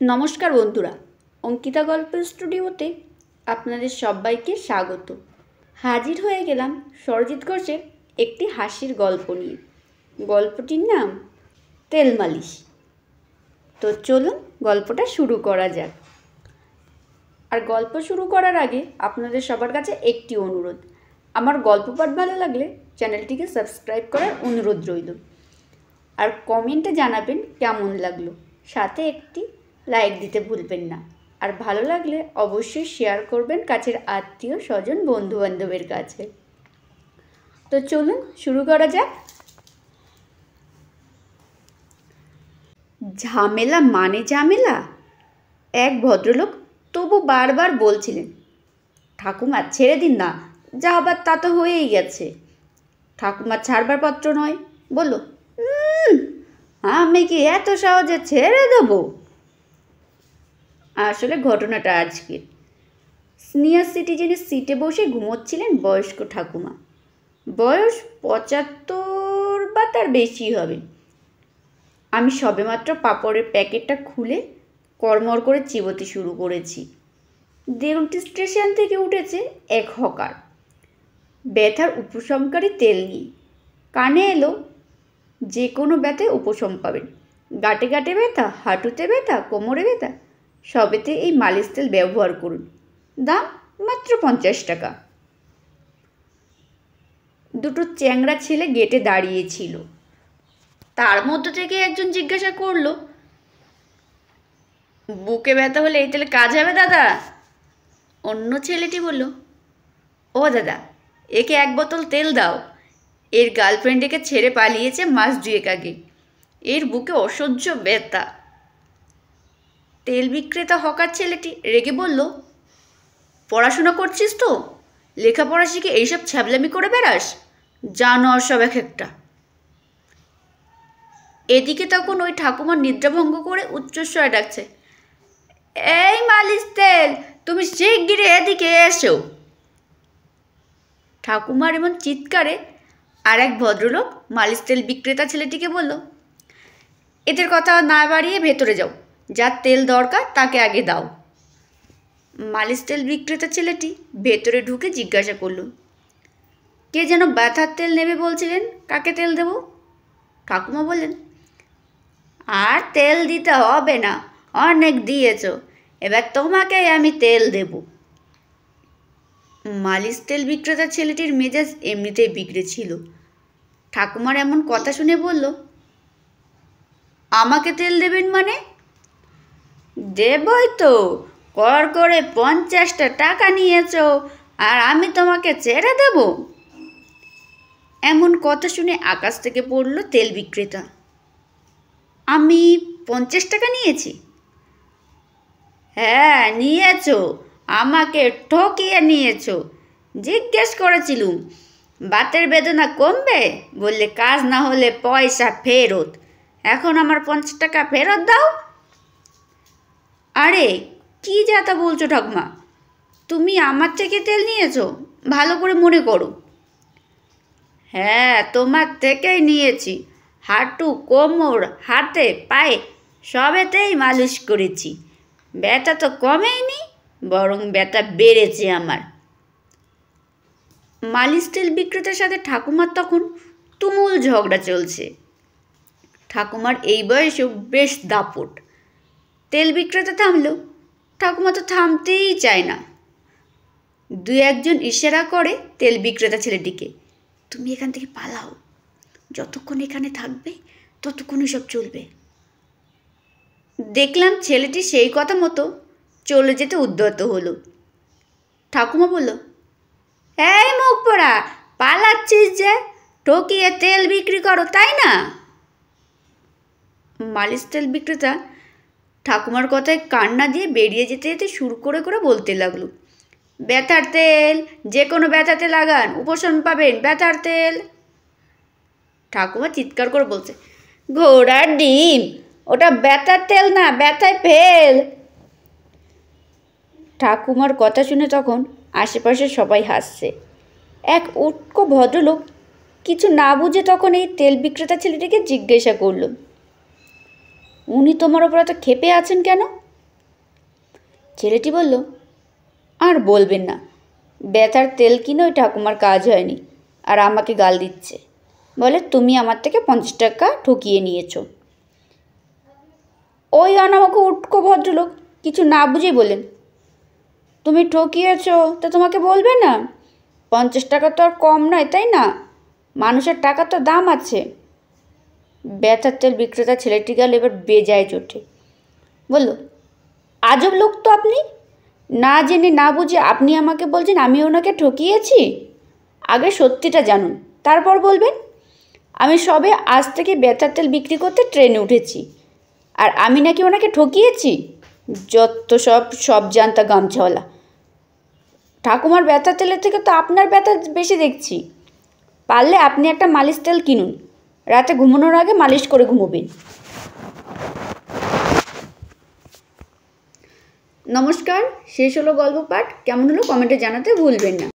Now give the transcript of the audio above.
নমস্কার বন্ধুরা, অঙ্কিতা গল্প স্টুডিওতে আপনাদের সবাইকে স্বাগত। হাজির হয়ে গেলাম সরজিৎ ঘোষের একটি হাসির গল্প নিয়ে। গল্পটির নাম তেল মালিশ। তো চলুন গল্পটা শুরু করা যাক। আর গল্প শুরু করার আগে আপনাদের সবার কাছে একটি অনুরোধ, আমার গল্প পাঠ ভালো লাগলে চ্যানেলটিকে সাবস্ক্রাইব করার অনুরোধ রইল। আর কমেন্টে জানাবেন কেমন লাগলো, সাথে একটি লাইক দিতে ভুলবেন না। আর ভালো লাগলে অবশ্যই শেয়ার করবেন কাছের আত্মীয় স্বজন বন্ধুবান্ধবের কাছে। তো চলুন শুরু করা যাক। ঝামেলা মানে ঝামেলা, এক ভদ্রলোক তবু বারবার বলছিলেন, ঠাকুমা ছেড়ে দিন না, যা আবার তা তো হয়েই গেছে। ঠাকুমা ছাড়বার পাত্র নয়, বলল, আমি কি এত সহজে ছেড়ে দেবো? আসলে ঘটনাটা আজকের। সিনিয়র সিটিজেনের সিটে বসে ঘুমোচ্ছিলেন বয়স্ক ঠাকুমা। বয়স ৭৫ বা তার বেশি হবে। আমি সবেমাত্র পাঁপড়ের প্যাকেটটা খুলে কড়মড় করে চিবোতে শুরু করেছি। দেউলটি স্টেশন থেকে উঠেছে এক হকার, ব্যথার উপশমকারী তেল নিয়ে। কানে এলো, যে কোনো ব্যথায় উপশম পাবেন। গাঁটে গাঁটে ব্যথা, হাঁটুতে ব্যথা, কোমরে ব্যথা, সবেতে এই মালিশ তেল ব্যবহার করুন। দাম মাত্র ৫০ টাকা। দুটো চ্যাংড়া ছেলে গেটে দাঁড়িয়েছিল। তার মধ্য থেকে একজন জিজ্ঞাসা করলো, বুকে ব্যথা হলে এই তেলে কাজ হবে দাদা? অন্য ছেলেটি বলল, ও দাদা, একে ১ বোতল তেল দাও। এর গার্লফ্রেন্ড একে ছেড়ে পালিয়েছে মাস ২ আগে। এর বুকে অসহ্য ব্যথা। তেল বিক্রেতা হকার ছেলেটি রেগে বলল, পড়াশোনা করছিস তো? লেখাপড়া শিখে এইসব ছ্যাবলামি করে বেড়াস? জানোয়ার সব এক একটা। এদিকে তখন ওই ঠাকুমার নিদ্রাভঙ্গ করে উচ্চস্বরে ডাকছে, এই মালিশ তেল, তুমি শিগগিরই এদিকে এসো। ঠাকুমার এমন চিৎকারে আর এক ভদ্রলোক মালিশ তেল বিক্রেতা ছেলেটিকে বলল, এদের কথা না বাড়িয়ে ভেতরে যাও, যার তেল দরকার তাকে আগে দাও। মালিশ তেল বিক্রেতা ছেলেটি ভেতরে ঢুকে জিজ্ঞাসা করল, কে যেন ব্যথার তেল নেবে বলছিলেন, কাকে তেল দেব? ঠাকুমা বললেন, আর তেল দিতে হবে না, অনেক দিয়েছ, এবার তোমাকেই আমি তেল দেব। মালিশ তেল বিক্রেতা ছেলেটির মেজাজ এমনিতেই বিগড়ে ছিল। ঠাকুমার এমন কথা শুনে বলল, আমাকে তেল দেবেন মানে? দেবই তো, কর করে ৫০টা টাকা নিয়েছ, আর আমি তোমাকে ছেড়ে দেব? এমন কথা শুনে আকাশ থেকে পড়ল তেল বিক্রেতা। আমি ৫০ টাকা নিয়েছি? হ্যাঁ নিয়েছ, আমাকে ঠকিয়ে নিয়েছ। জিজ্ঞেস করেছিলুম, বাতের বেদনা কমবে? বললে কাজ না হলে পয়সা ফেরত। এখন আমার ৫০ টাকা ফেরত দাও। আরে কি যাতা বলছো ঠাকুমা, তুমি আমার থেকে তেল নিয়েছো? ভালো করে মনে করো। হ্যাঁ তোমার থেকেই নিয়েছি। হাঁটু, কোমর, হাতে, পায়ে সবেতেই মালিশ করেছি। ব্যথা তো কমেইনি, বরং ব্যথা বেড়েছে আমার। মালিশ তেল বিক্রেতার সাথে ঠাকুমার তখন তুমুল ঝগড়া চলছে। ঠাকুমার এই বয়সেও বেশ দাপট। তেল বিক্রেতা থামলেও ঠাকুমা তো থামতেই চায় না। ২-১ জন ইশারা করে তেল বিক্রেতা ছেলেটিকে, তুমি এখান থেকে পালাও, যতক্ষণ এখানে থাকবে ততক্ষণই সব চলবে। দেখলাম ছেলেটি সেই কথা মতো চলে যেতে উদ্যত হলো। ঠাকুমা বলল, এই মুখ পোড়া, পালাচ্ছিস যে? ঠকিয়ে তেল বিক্রি করো তাই না? মালিশ তেল বিক্রেতা ঠাকুমার কথায় কান্না দিয়ে বেরিয়ে যেতে যেতে শুরু করে বলতে লাগলো, ব্যথার তেল, যে কোনো ব্যথাতে লাগান, উপশম পাবেন, ব্যথার তেল। ঠাকুমা চিৎকার করে বলছে, ঘোড়ার ডিম, ওটা ব্যথার তেল না, ব্যথায় ফেল। ঠাকুমার কথা শুনে তখন আশেপাশে সবাই হাসছে। এক উটকো ভদ্রলোক কিছু না বুঝে তখন এই তেল বিক্রেতা ছেলেটিকে জিজ্ঞাসা করল, উনি তোমার ওপর এত ক্ষেপে আছেন কেন? ছেলেটি বলল, আর বলবেন না, ব্যথার তেল কিনে ঠাকুমার কাজ হয়নি, আর আমাকে গাল দিচ্ছে, বলে তুমি আমার থেকে 50 টাকা ঠকিয়ে নিয়েছো। ওই অনামক উটকো ভদ্রলোক কিছু না বুঝেই বললেন, তুমি ঠকিয়েছ তা তোমাকে বলবে না? 50 টাকা তো আর কম নয়, তাই না? মানুষের টাকা তো দাম আছে। ব্যথার তেল বিক্রেতা ছেলেটি গেল এবার বেজায় চোটে, বলল, আজব লোক তো আপনি, না জেনে না বুঝে আপনি আমাকে বলছেন আমি ওনাকে ঠকিয়েছি। আগে সত্যিটা জানুন, তারপর বলবেন। আমি সবে আজ থেকে ব্যথার তেল বিক্রি করতে ট্রেনে উঠেছি, আর আমি নাকি ওনাকে ঠকিয়েছি? যত সব জানতা গামছাওয়ালা। ঠাকুমার ব্যথার তেলের থেকে তো আপনার ব্যথা বেশি দেখছি। পারলে আপনি একটা মালিশ তেল কিনুন, রাতে ঘুমানোর আগে মালিশ করে ঘুমোবেন। নমস্কার, শেষ হলো গল্প পাঠ। কেমন হলো কমেন্টে জানাতে ভুলবেন না।